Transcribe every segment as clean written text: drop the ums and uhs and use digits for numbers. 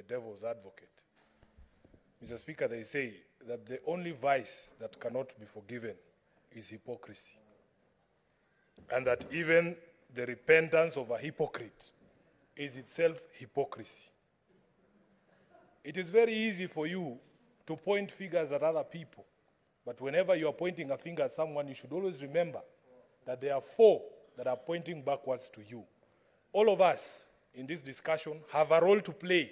devil's advocate. Mr. Speaker, they say that the only vice that cannot be forgiven is hypocrisy. And that even the repentance of a hypocrite is itself hypocrisy. It is very easy for you to point fingers at other people, but whenever you are pointing a finger at someone, you should always remember that there are four that are pointing backwards to you. All of us in this discussion have a role to play.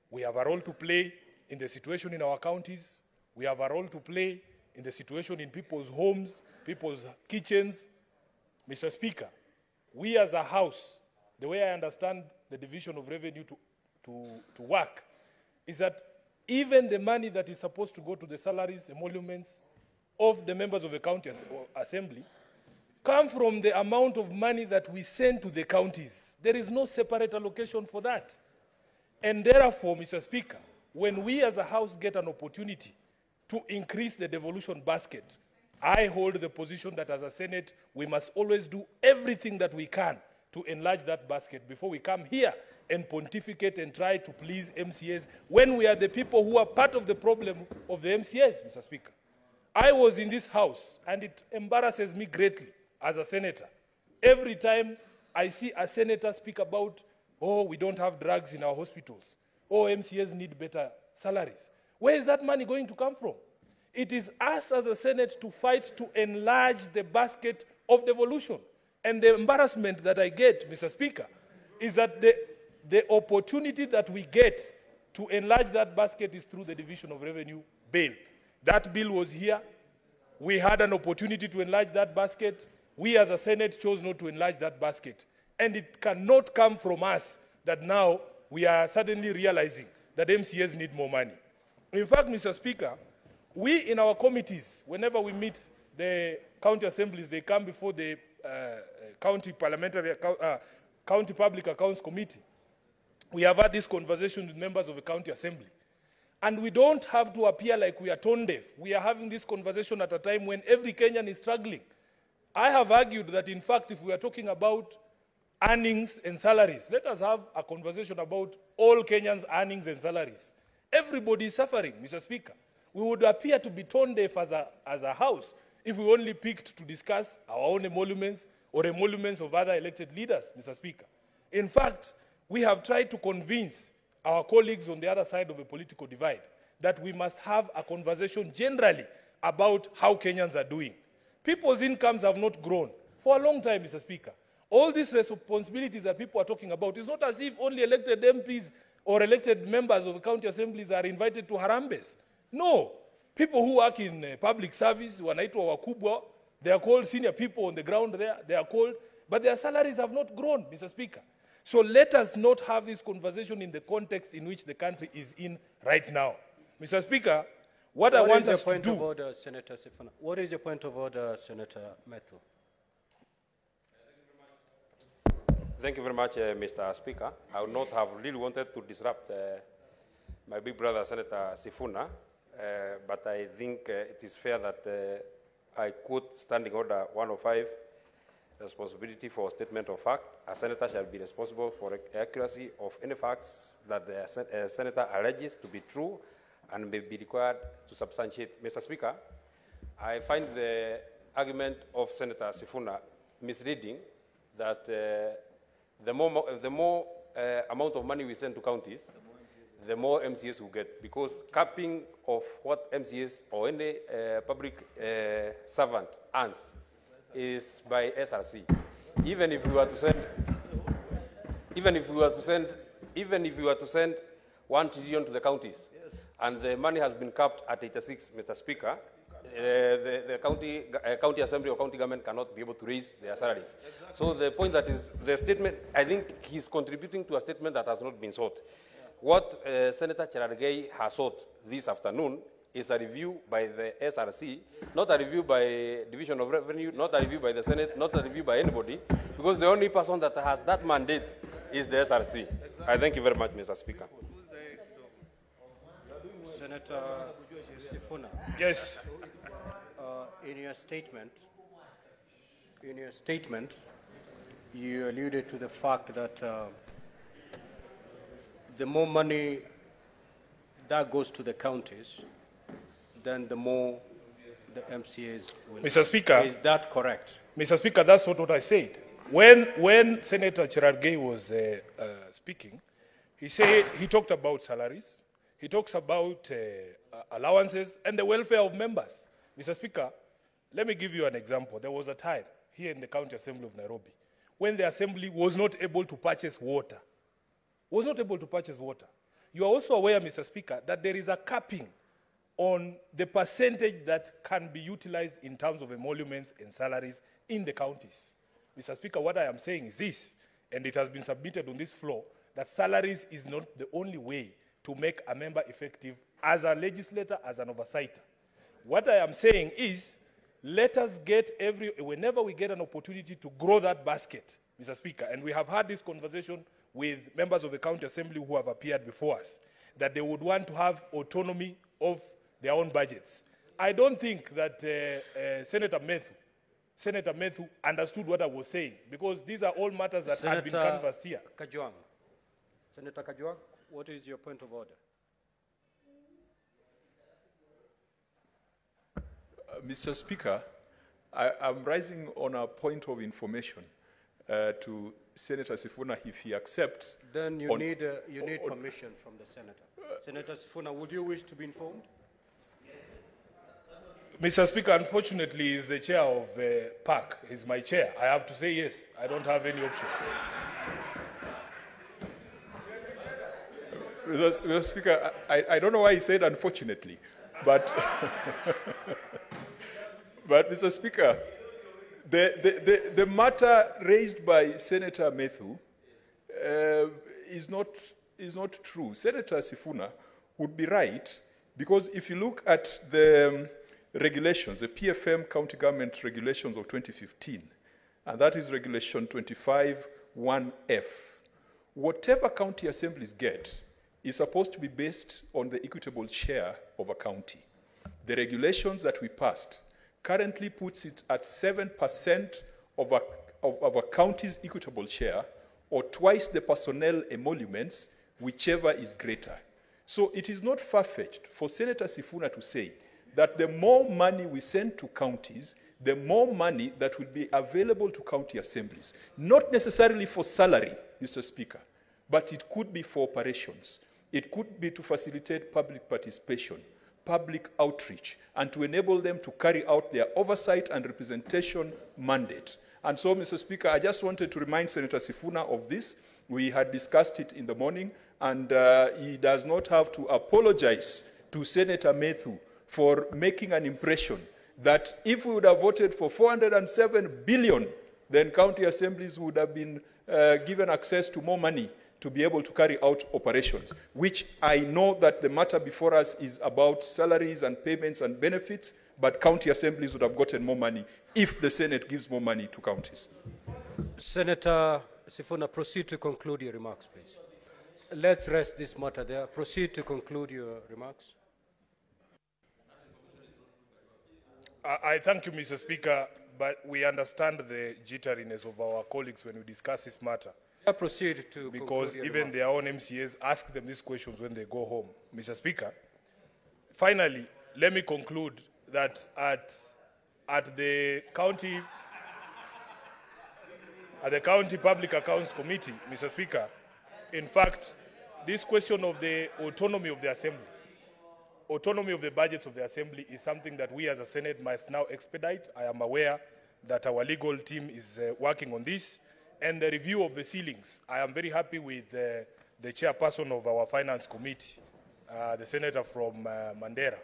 We have a role to play in the situation in our counties. We have a role to play in the situation in people's homes, people's kitchens. Mr. Speaker, we as a House, the way I understand the division of revenue to work, is that even the money that is supposed to go to the salaries, emoluments of the members of the county assembly, come from the amount of money that we send to the counties. There is no separate allocation for that. And therefore, Mr. Speaker, when we as a House get an opportunity to increase the devolution basket, I hold the position that as a Senate, we must always do everything that we can to enlarge that basket before we come here and pontificate and try to please MCAs when we are the people who are part of the problem of the MCAs, Mr. Speaker. I was in this House, and it embarrasses me greatly as a senator. Every time I see a senator speak about, oh, we don't have drugs in our hospitals, oh, MCAs need better salaries. Where is that money going to come from? It is us as a Senate to fight to enlarge the basket of devolution. And the embarrassment that I get, Mr. Speaker, is that the opportunity that we get to enlarge that basket is through the division of revenue bill. That bill was here. We had an opportunity to enlarge that basket. We as a Senate chose not to enlarge that basket. And it cannot come from us that now we are suddenly realizing that MCAs need more money. In fact, Mr. Speaker, we in our committees, whenever we meet the county assemblies, they come before the county public accounts committee. We have had this conversation with members of the county assembly. And we don't have to appear like we are tone deaf. We are having this conversation at a time when every Kenyan is struggling. I have argued that, in fact, if we are talking about earnings and salaries, let us have a conversation about all Kenyans' earnings and salaries. Everybody is suffering, Mr. Speaker. We would appear to be tone deaf as a House if we only picked to discuss our own emoluments or emoluments of other elected leaders, Mr. Speaker. In fact, we have tried to convince our colleagues on the other side of the political divide that we must have a conversation generally about how Kenyans are doing. People's incomes have not grown for a long time, Mr. Speaker. All these responsibilities that people are talking about, it's not as if only elected MPs or elected members of the county assemblies are invited to Harambes. No. People who work in public service, wanaitwa wakubwa, they are called senior people on the ground there, they are called, but their salaries have not grown, Mr. Speaker. So let us not have this conversation in the context in which the country is in right now. Mr. Speaker, what I want us to do... Order, Senator Sifuna? What is your point of order, Senator Methu? Thank you very much, Mr. Speaker. I would not have really wanted to disrupt my big brother, Senator Sifuna, but I think it is fair that I quote Standing Order 105, responsibility for statement of fact. A senator shall be responsible for accuracy of any facts that the senator alleges to be true and may be required to substantiate. Mr. Speaker, I find the argument of Senator Sifuna misleading that the more amount of money we send to counties, the more MCAs will get, because capping of what MCAs or any public servant earns is by SRC. Even if we were to send 1 trillion to the counties, yes, and the money has been capped at 86, Mr. Speaker, the county assembly or county government cannot be able to raise their salaries. Exactly. So the point that is the statement, I think he's contributing to a statement that has not been sought. Yeah. What Senator Cherargei has sought this afternoon is a review by the SRC, not a review by Division of Revenue, not a review by the Senate, not a review by anybody, because the only person that has that mandate is the SRC. Exactly. I thank you very much, Mr. Speaker. Senator Sifuna. Yes. In your statement, you alluded to the fact that the more money that goes to the counties, then the more the MCAs will. Mr. Speaker. Is that correct? Mr. Speaker, that's not what I said. When Senator Cherargei was speaking, he talked about salaries, he talks about allowances and the welfare of members. Mr. Speaker, let me give you an example. There was a time here in the County Assembly of Nairobi when the Assembly was not able to purchase water. Was not able to purchase water. You are also aware, Mr. Speaker, that there is a capping on the percentage that can be utilized in terms of emoluments and salaries in the counties. Mr. Speaker, what I am saying is this, and it has been submitted on this floor, that salaries is not the only way to make a member effective as a legislator, as an oversighter. What I am saying is, let us get whenever we get an opportunity to grow that basket, Mr. Speaker, and we have had this conversation with members of the County Assembly who have appeared before us, that they would want to have autonomy of their own budgets. I don't think that Senator Methu understood what I was saying, because these are all matters that have been canvassed here. Senator Kajwang, what is your point of order? Mr. Speaker, I'm rising on a point of information to Senator Sifuna if he accepts. Then you need permission from the senator. Senator Sifuna, would you wish to be informed? Mr. Speaker, unfortunately, he's the chair of PAC. He's my chair. I have to say yes. I don't have any option. Mr. Speaker, I don't know why he said unfortunately, but, but Mr. Speaker, the matter raised by Senator Methu is not true. Senator Sifuna would be right, because if you look at the regulations, the PFM County Government Regulations of 2015, and that is Regulation 25(1)F, whatever county assemblies get is supposed to be based on the equitable share of a county. The regulations that we passed currently puts it at 7% of a county's equitable share, or twice the personnel emoluments, whichever is greater. So it is not far-fetched for Senator Sifuna to say that the more money we send to counties, the more money that will be available to county assemblies. Not necessarily for salary, Mr. Speaker, but it could be for operations. It could be to facilitate public participation, public outreach, and to enable them to carry out their oversight and representation mandate. And so, Mr. Speaker, I just wanted to remind Senator Sifuna of this. We had discussed it in the morning, and he does not have to apologize to Senator Methu for making an impression that if we would have voted for 407 billion, then county assemblies would have been given access to more money to be able to carry out operations, which I know that the matter before us is about salaries and payments and benefits, but county assemblies would have gotten more money if the Senate gives more money to counties. Senator Sifuna, proceed to conclude your remarks, please. Let's rest this matter there. Proceed to conclude your remarks. I thank you, Mr. Speaker, but we understand the jitteriness of our colleagues when we discuss this matter. Proceed to because even their own MCAs ask them these questions when they go home. Mr. Speaker, finally, let me conclude that at the County Public Accounts Committee, Mr. Speaker, in fact, this question of the autonomy of the Assembly, autonomy of the budgets of the Assembly is something that we as a Senate must now expedite. I am aware that our legal team is working on this. And the review of the ceilings, I am very happy with the chairperson of our Finance Committee, the senator from Mandera.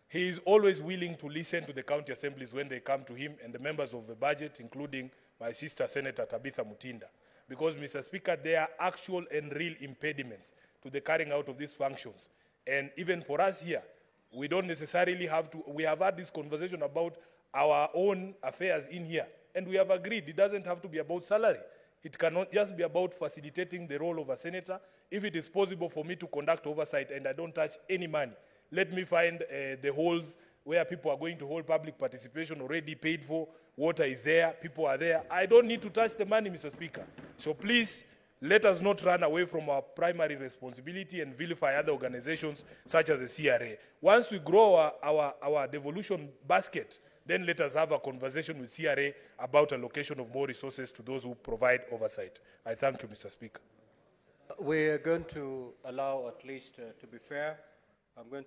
He is always willing to listen to the county assemblies when they come to him and the members of the budget, including my sister, Senator Tabitha Mutinda. Because, Mr. Speaker, there are actual and real impediments to the carrying out of these functions. And even for us here, we don't necessarily have to, we have had this conversation about our own affairs in here. And we have agreed it doesn't have to be about salary. It cannot just be about facilitating the role of a senator. If it is possible for me to conduct oversight and I don't touch any money, let me find the holes where people are going to hold public participation already paid for, water is there, people are there. I don't need to touch the money, Mr. Speaker. So please, let us not run away from our primary responsibility and vilify other organizations such as the CRA. Once we grow our devolution basket, then let us have a conversation with CRA about allocation of more resources to those who provide oversight. I thank you, Mr. Speaker. We're going to allow, at least to be fair, I'm going